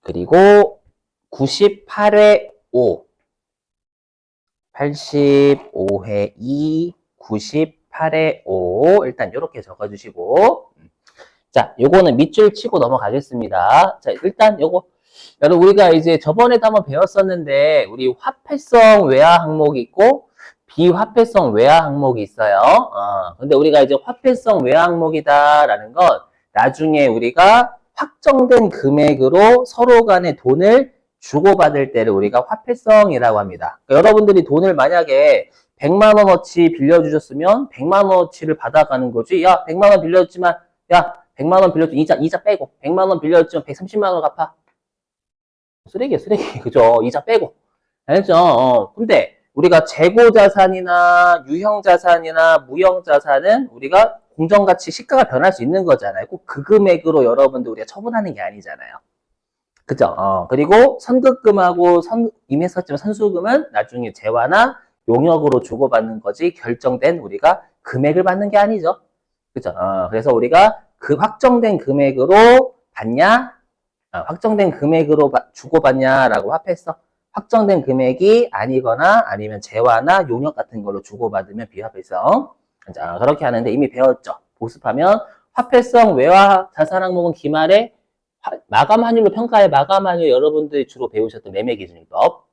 그리고 98회 5, 85회 2, 98회 5 일단 이렇게 적어주시고 자, 요거는 밑줄 치고 넘어가겠습니다. 자, 일단 요거 여러분 우리가 이제 저번에도 한번 배웠었는데 우리 화폐성 외화 항목이 있고 비화폐성 외화 항목이 있어요. 근데 우리가 이제 화폐성 외화 항목이다라는 건 나중에 우리가 확정된 금액으로 서로 간에 돈을 주고받을 때를 우리가 화폐성이라고 합니다. 그러니까 여러분들이 돈을 만약에 100만 원어치 빌려주셨으면 100만 원어치를 받아가는 거지. 야, 100만 원 빌려줬지만 야, 100만 원 빌려줬지만 이자 빼고 100만 원 빌려줬지만 130만 원 갚아. 쓰레기야, 쓰레기. 그죠? 이자 빼고. 알죠? 근데 우리가 재고자산이나 유형자산이나 무형자산은 우리가 공정가치 시가가 변할 수 있는 거잖아요. 꼭 그 금액으로 여러분들 우리가 처분하는 게 아니잖아요. 그죠? 그리고 선급금하고 이미 했었지만 선수금은 나중에 재화나 용역으로 주고받는 거지 결정된 우리가 금액을 받는 게 아니죠. 그죠? 그래서 우리가 그 확정된 금액으로 받냐? 확정된 금액으로 주고받냐라고 합했어. 확정된 금액이 아니거나 아니면 재화나 용역 같은 걸로 주고받으면 비화폐성. 자, 그렇게 하는데 이미 배웠죠. 복습하면 화폐성 외화 자산 항목은 기말에 마감 환율로 평가해. 마감 환율 여러분들이 주로 배우셨던 매매 기준법.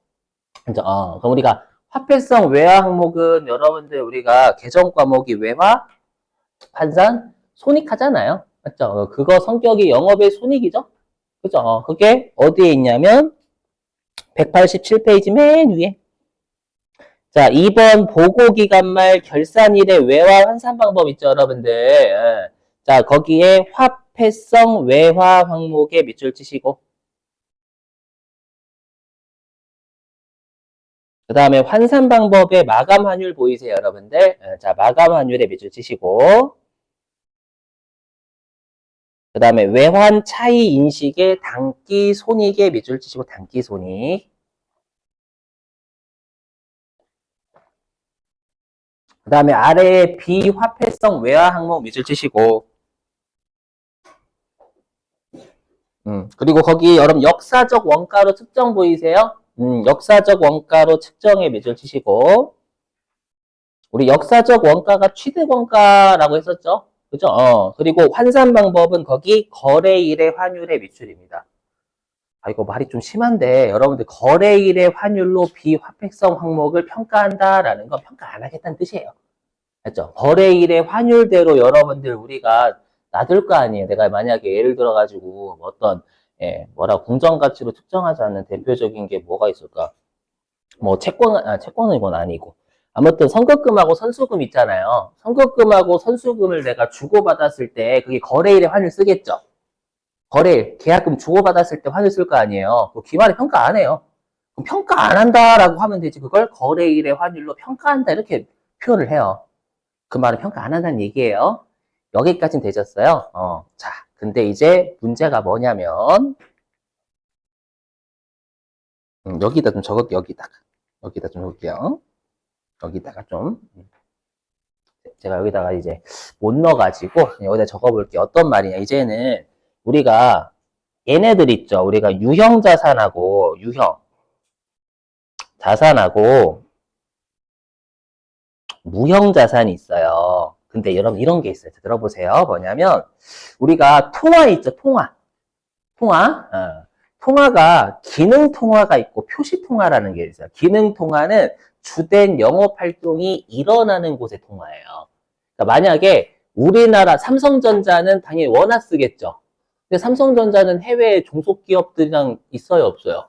그럼 우리가 화폐성 외화 항목은 여러분들 우리가 개정 과목이 외화, 환산, 손익하잖아요. 맞죠? 그거 성격이 영업의 손익이죠. 그죠? 그게 어디에 있냐면 187페이지 맨 위에. 자, 2번 보고기간 말 결산일의 외화 환산 방법 있죠, 여러분들. 자, 거기에 화폐성 외화 항목에 밑줄 치시고 그 다음에 환산 방법의 마감 환율 보이세요, 여러분들? 자, 마감 환율에 밑줄 치시고 그 다음에 외환 차이 인식의 단기 손익에 밑줄 치시고 단기 손익. 그 다음에 아래에 비화폐성 외화 항목 밑줄 치시고 그리고 거기 여러분 역사적 원가로 측정 보이세요? 역사적 원가로 측정에 밑줄 치시고 우리 역사적 원가가 취득 원가라고 했었죠? 그죠? 그리고 환산 방법은 거기 거래일의 환율의 밑줄입니다. 이거 말이 좀 심한데 여러분들 거래일의 환율로 비화폐성 항목을 평가한다라는 건 평가 안 하겠다는 뜻이에요. 했죠? 거래일의 환율대로 여러분들 우리가 놔둘 거 아니에요. 내가 만약에 예를 들어가지고 어떤 공정가치로 측정하지 않는 대표적인 게 뭐가 있을까? 뭐 채권은 이건 아니고 아무튼 선급금하고 선수금 있잖아요. 선급금하고 선수금을 내가 주고받았을 때 그게 거래일의 환율 쓰겠죠. 거래일, 계약금 주고받았을 때 환율 쓸 거 아니에요. 기말에 평가 안 해요. 그럼 평가 안 한다라고 하면 되지. 그걸 거래일의 환율로 평가한다 이렇게 표현을 해요. 그 말은 평가 안 한다는 얘기예요. 여기까지는 되셨어요. 자, 근데 이제 문제가 뭐냐면 여기다 좀 여기다 좀 적을게요. 여기다가 좀 제가 여기다가 이제 못 넣어가지고 여기다 적어볼게요. 어떤 말이냐? 이제는 우리가 얘네들 있죠. 우리가 유형 자산하고 유형 자산하고 무형 자산이 있어요. 근데 여러분 이런 게 있어요. 들어보세요. 뭐냐면 우리가 통화 있죠. 통화. 통화가 기능 통화가 있고 표시 통화라는 게 있어요. 기능 통화는 주된 영업 활동이 일어나는 곳의 통화예요. 그러니까 만약에 우리나라 삼성전자는 당연히 원화 쓰겠죠. 근데 삼성전자는 해외 종속기업들이랑 있어요, 없어요?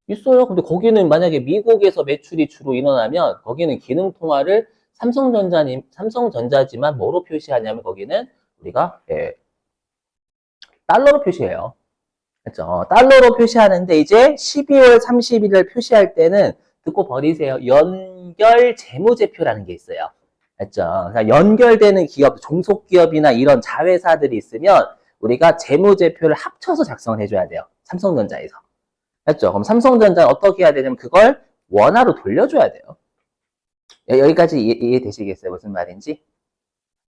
있어요. 근데 거기는 만약에 미국에서 매출이 주로 일어나면 거기는 기능 통화를 삼성전자지만 뭐로 표시하냐면 거기는 우리가 달러로 표시해요. 그렇죠? 달러로 표시하는데 이제 12월 30일을 표시할 때는 듣고 버리세요. 연결 재무제표라는 게 있어요. 그렇죠? 그러니까 연결되는 기업, 종속기업이나 이런 자회사들이 있으면 우리가 재무제표를 합쳐서 작성을 해줘야 돼요. 삼성전자에서. 그렇죠? 그럼 삼성전자는 어떻게 해야 되냐면 그걸 원화로 돌려줘야 돼요. 여기까지 이해되시겠어요? 무슨 말인지?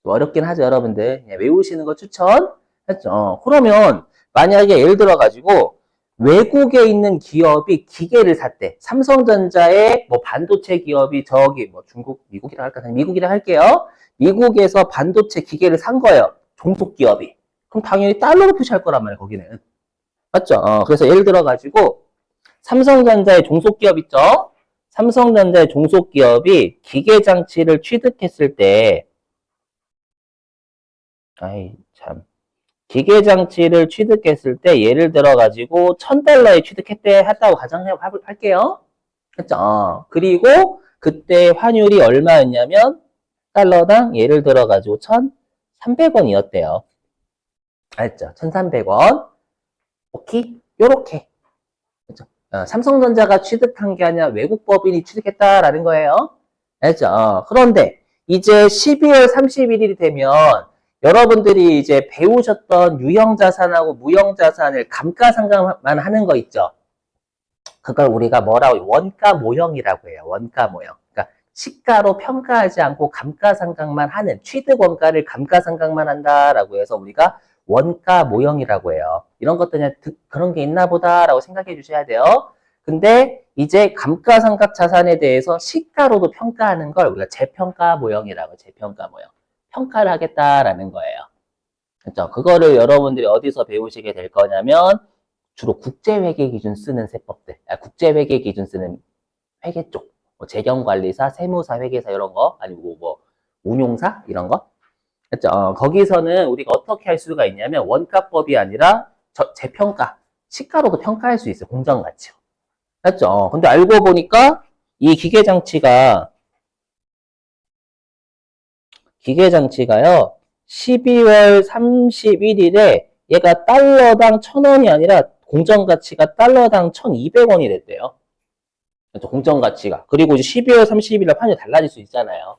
어렵긴 하죠, 여러분들. 외우시는 거 추천. 했죠? 그러면 만약에 예를 들어가지고 외국에 있는 기업이 기계를 샀대. 삼성전자의 뭐 반도체 기업이 저기 뭐 중국, 미국이라 할까? 미국이라 할게요. 미국에서 반도체 기계를 산 거예요. 종속 기업이. 그럼 당연히 달러로 표시할 거란 말이에요, 거기는. 맞죠? 그래서 예를 들어가지고 삼성전자의 종속 기업 있죠? 삼성전자의 종속 기업이 기계 장치를 취득했을 때, 아이, 참. 기계 장치를 취득했을 때 예를 들어 가지고 1000달러에 취득했대 했다고 가정할게요. 그렇죠? 그리고 그때 환율이 얼마였냐면 달러당 예를 들어 가지고 1,300원이었대요. 알죠? 1,300원. 오케이? 요렇게. 그렇죠? 삼성전자가 취득한 게 아니라 외국 법인이 취득했다라는 거예요. 알죠? 그런데 이제 12월 31일이 되면 여러분들이 이제 배우셨던 유형자산하고 무형자산을 감가상각만 하는 거 있죠? 그걸 우리가 뭐라고 원가 모형이라고 해요. 원가 모형. 그러니까 시가로 평가하지 않고 감가상각만 하는 취득 원가를 감가상각만 한다라고 해서 우리가 원가 모형이라고 해요. 이런 것들 그런 게 있나 보다라고 생각해 주셔야 돼요. 근데 이제 감가상각 자산에 대해서 시가로도 평가하는 걸 우리가 재평가 모형이라고 재평가 모형. 평가를 하겠다라는 거예요. 그렇죠? 그거를 여러분들이 어디서 배우시게 될 거냐면 주로 국제회계 기준 쓰는 세법들, 국제회계 기준 쓰는 회계 쪽, 뭐 재경관리사, 세무사, 회계사 이런 거, 아니고 뭐 운용사 이런 거, 그렇죠? 거기서는 우리가 어떻게 할 수가 있냐면 원가법이 아니라 재평가, 시가로도 평가할 수 있어요. 공정가치로. 그렇죠? 근데 알고 보니까 이 기계장치가요, 12월 31일에 얘가 달러당 1,000원이 아니라 공정가치가 달러당 1,200원이 됐대요. 그렇죠? 공정가치가. 그리고 이제 12월 30일에 환율이 달라질 수 있잖아요.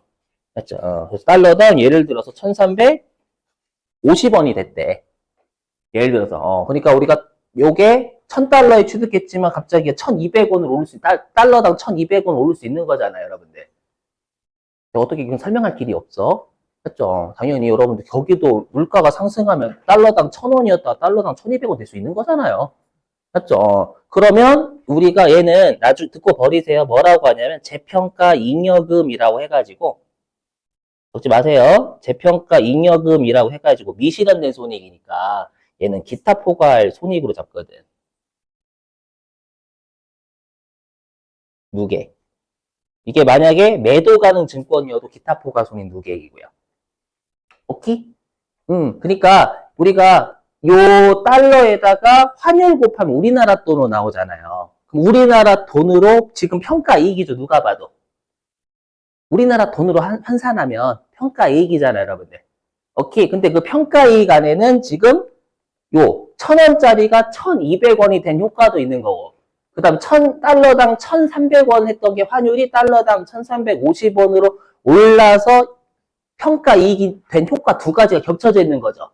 그렇죠? 그래서 달러당 예를 들어서 1,350원이 됐대. 예를 들어서. 그러니까 우리가 요게 1,000달러에 취득했지만 갑자기 1,200원으로 오를 수, 달러당 1,200원 오를 수 있는 거잖아요, 여러분들. 어떻게 이건 설명할 길이 없어? 그렇죠? 당연히 여러분들 거기도 물가가 상승하면 달러당 1,000원이었다가 달러당 1,200원 될 수 있는 거잖아요. 맞죠? 그러면 우리가 얘는 나중 듣고 버리세요. 뭐라고 하냐면 재평가 잉여금이라고 해가지고 적지 마세요. 재평가 잉여금이라고 해가지고 미실현된 손익이니까 얘는 기타 포괄 손익으로 잡거든. 누계. 이게 만약에 매도 가능 증권이어도 기타 포괄 손익 누계이고요. 오케이? 그러니까 우리가 요 달러에다가 환율 곱하면 우리나라 돈으로 나오잖아요. 그럼 우리나라 돈으로 지금 평가 이익이죠. 누가 봐도. 우리나라 돈으로 환산하면 평가 이익이잖아요, 여러분들. 오케이. 근데 그 평가 이익 안에는 지금 요 1,000원짜리가 1,200원이 된 효과도 있는 거고. 그 다음 달러당 1,300원 했던 게 환율이 달러당 1,350원으로 올라서 평가 이익이 된 효과 두 가지가 겹쳐져 있는 거죠.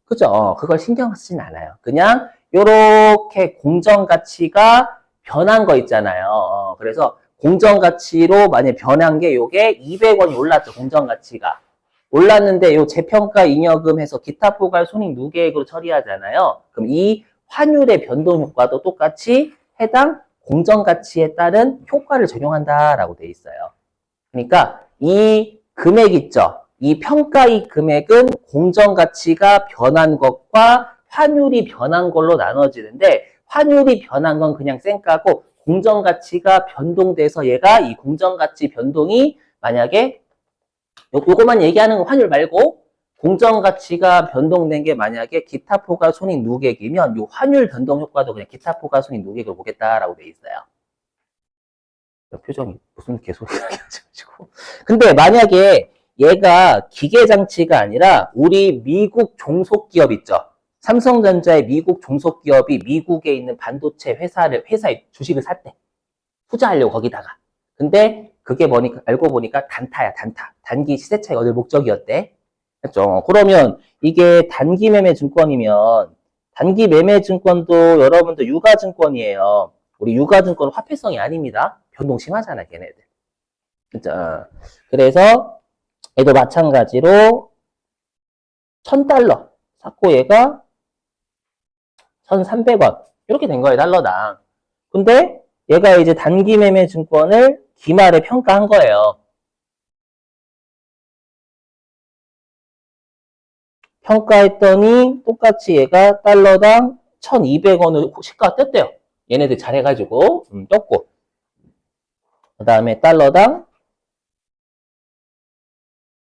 그죠? 그걸 신경 쓰진 않아요. 그냥 요렇게 공정가치가 변한 거 있잖아요. 그래서 공정가치로 만약에 변한 게 요게 200원이 올랐죠. 공정가치가. 올랐는데 요 재평가 잉여금 해서 기타 포괄 손익 누계액으로 처리하잖아요. 그럼 이 환율의 변동 효과도 똑같이 해당 공정가치에 따른 효과를 적용한다라고 돼 있어요. 그러니까 이 금액 있죠. 이 평가이익 금액은 공정가치가 변한 것과 환율이 변한 걸로 나눠지는데 환율이 변한 건 그냥 쌩까고 공정가치가 변동돼서 얘가 이 공정가치 변동이 만약에 요거만 얘기하는 건 환율 말고 공정가치가 변동된 게 만약에 기타 포괄 손익 누계액이면 요 환율 변동 효과도 그냥 기타 포괄 손익 누계액을 보겠다라고 돼 있어요. 표정이 무슨 개소리가 가지고. 근데 만약에 얘가 기계장치가 아니라 우리 미국 종속기업 있죠. 삼성전자의 미국 종속기업이 미국에 있는 반도체 회사의 주식을 샀대. 투자하려고 거기다가. 근데 그게 뭐니까 알고 보니까 단타야, 단타. 단기 시세 차익 얻을 목적이었대. 그렇죠? 그러면 이게 단기 매매 증권이면 단기 매매 증권도 여러분들 유가증권이에요. 우리 유가증권은 화폐성이 아닙니다. 변동 심하잖아, 걔네들. 그죠? 그래서 얘도 마찬가지로 1,000달러 샀고 얘가 1,300원. 이렇게 된 거예요, 달러당. 근데 얘가 이제 단기 매매 증권을 기말에 평가한 거예요. 평가했더니 똑같이 얘가 달러당 1,200원으로 시가가 떴대요. 얘네들 잘해가지고 떴고, 그 다음에 달러당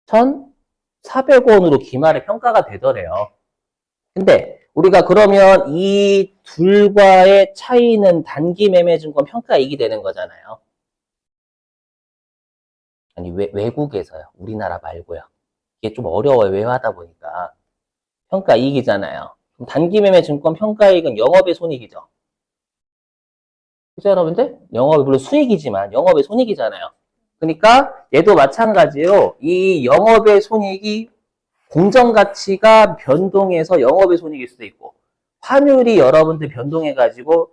1,400원으로 기말에 평가가 되더래요. 근데 우리가 그러면 이 둘과의 차이는 단기 매매 증권 평가이익이 되는 거잖아요. 아니, 외국에서요. 우리나라 말고요. 이게 좀 어려워요. 외화하다 보니까. 평가이익이잖아요. 그럼 단기 매매 증권 평가이익은 영업의 손익이죠. 그죠, 여러분들? 영업이 물론 수익이지만 영업의 손익이잖아요. 그러니까 얘도 마찬가지로 이 영업의 손익이 공정가치가 변동해서 영업의 손익일 수도 있고 환율이 여러분들 변동해가지고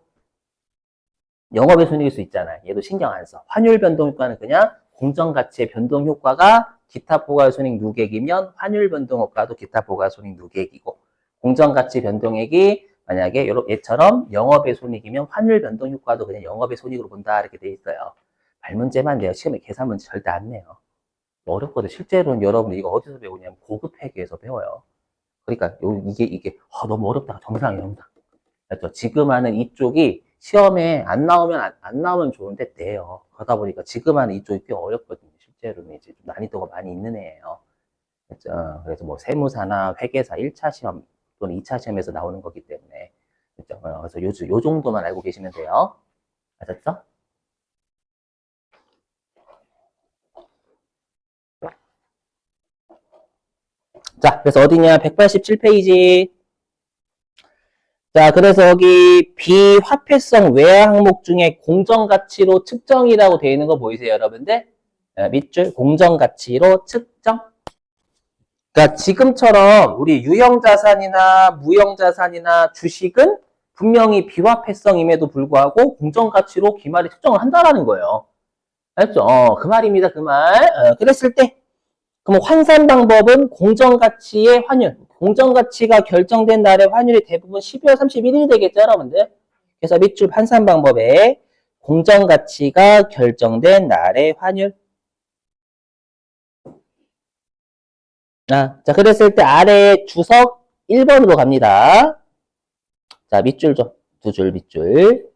영업의 손익일 수 있잖아요. 얘도 신경 안 써. 환율 변동 효과는 그냥 공정가치의 변동 효과가 기타 포괄손익 누계액이면 환율 변동 효과도 기타 포괄손익 누계액이고 공정가치 변동액이 만약에 얘처럼 영업의 손익이면 환율 변동 효과도 그냥 영업의 손익으로 본다 이렇게 돼 있어요. 발문제만 내요. 시험에 계산 문제 절대 안 내요. 어렵거든. 실제로는 여러분 이거 어디서 배우냐면 고급 회계에서 배워요. 그러니까 이게 너무 어렵다. 정상이에요. 그렇죠? 지금 하는 이쪽이 시험에 안 나오면 좋은데 내요. 그러다 보니까 지금 하는 이쪽이 꽤 어렵거든요. 실제로는 이제 좀 난이도가 많이 있는 애예요. 그렇죠? 그래서 뭐 세무사나 회계사 1차 시험 또는 2차 시험에서 나오는 거기 때문에 그렇죠? 그래서 요 정도만 알고 계시면 돼요. 아셨죠? 자, 그래서 어디냐? 187페이지. 자, 그래서 여기 비화폐성 외화 항목 중에 공정가치로 측정이라고 되어 있는 거 보이세요, 여러분들? 밑줄 공정가치로 측정. 그러니까 지금처럼 우리 유형자산이나 무형자산이나 주식은 분명히 비화폐성임에도 불구하고 공정가치로 기말에 측정을 한다라는 거예요. 알죠? 그 말입니다, 그 말. 그랬을 때 그럼 환산 방법은 공정가치의 환율. 공정가치가 결정된 날의 환율이 대부분 12월 31일이 되겠죠, 여러분들? 그래서 밑줄 환산 방법에 공정가치가 결정된 날의 환율. 자, 그랬을 때 아래 주석 1번으로 갑니다. 자, 밑줄 좀. 두 줄 밑줄.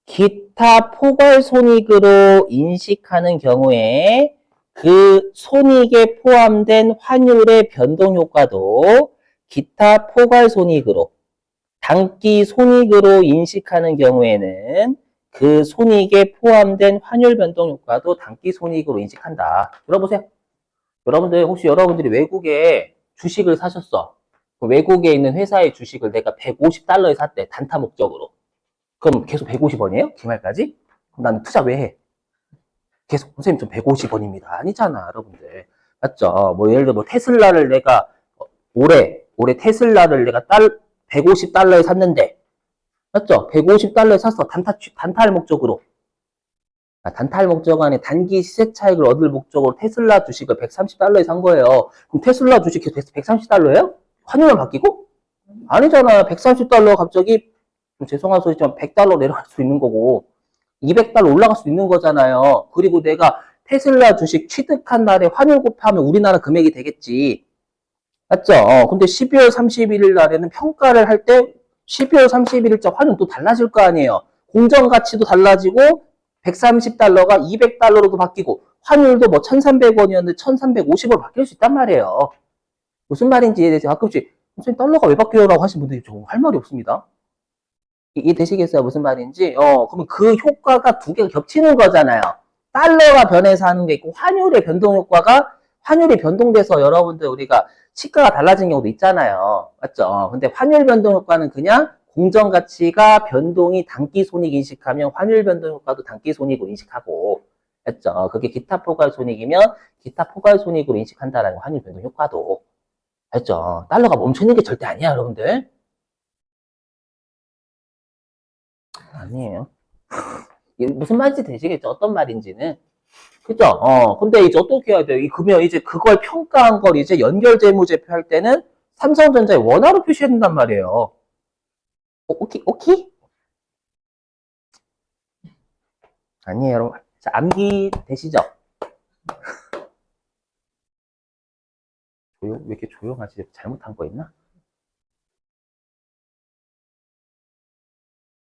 기타 포괄 손익으로 인식하는 경우에 그 손익에 포함된 환율의 변동 효과도 기타 포괄 손익으로 단기 손익으로 인식하는 경우에는 그 손익에 포함된 환율 변동 효과도 단기 손익으로 인식한다. 들어보세요. 여러분들 혹시 여러분들이 외국에 주식을 사셨어. 외국에 있는 회사의 주식을 내가 150달러에 샀대. 단타 목적으로. 그럼 계속 150원이에요? 기말까지? 그럼 나는 투자 왜 해? 계속 선생님 좀 150원입니다. 아니잖아, 여러분들. 맞죠? 뭐 예를 들어 뭐 테슬라를 내가 올해 테슬라를 내가 150달러에 샀는데 맞죠? 150달러에 샀어. 단타할 목적으로. 단타할 목적 안에 단기 시세 차익을 얻을 목적으로 테슬라 주식을 130달러에 산 거예요. 그럼 테슬라 주식 계속 130달러예요? 환율만 바뀌고? 아니잖아. 130달러 갑자기 좀 죄송한 소리지만 100달러 내려갈 수 있는 거고 200달러 올라갈 수 있는 거잖아요. 그리고 내가 테슬라 주식 취득한 날에 환율 곱하면 우리나라 금액이 되겠지. 맞죠? 근데 12월 31일 날에는 평가를 할 때 12월 31일자 환율 또 달라질 거 아니에요. 공정 가치도 달라지고 130달러가 200달러로도 바뀌고 환율도 뭐 1,300원이었는데 1,350원 바뀔 수 있단 말이에요. 무슨 말인지에 대해서 가끔씩 선생님 달러가 왜 바뀌어라고 하시는 분들이 좀 할 말이 없습니다. 이해되시겠어요? 무슨 말인지? 그러면 그 효과가 두 개가 겹치는 거잖아요. 달러가 변해서 하는 게 있고 환율의 변동 효과가 환율이 변동돼서 여러분들 우리가 시가가 달라진 경우도 있잖아요. 맞죠? 근데 환율 변동 효과는 그냥 공정가치가 변동이 단기 손익 인식하면 환율 변동 효과도 단기 손익으로 인식하고 맞죠? 그게 기타 포괄 손익이면 기타 포괄 손익으로 인식한다라는 환율 변동 효과도 맞죠? 달러가 멈추는 게 절대 아니야, 여러분들. 아니에요. 무슨 말인지 되시겠죠? 어떤 말인지는. 그죠? 근데 이제 어떻게 해야 돼요? 그러면 이제 그걸 평가한 걸 이제 연결 재무제표 할 때는 삼성전자의 원화로 표시해야 된단 말이에요. 오케이, 오케이? 아니에요, 여러분. 자, 암기 되시죠? 왜 이렇게 조용하지? 잘못한 거 있나?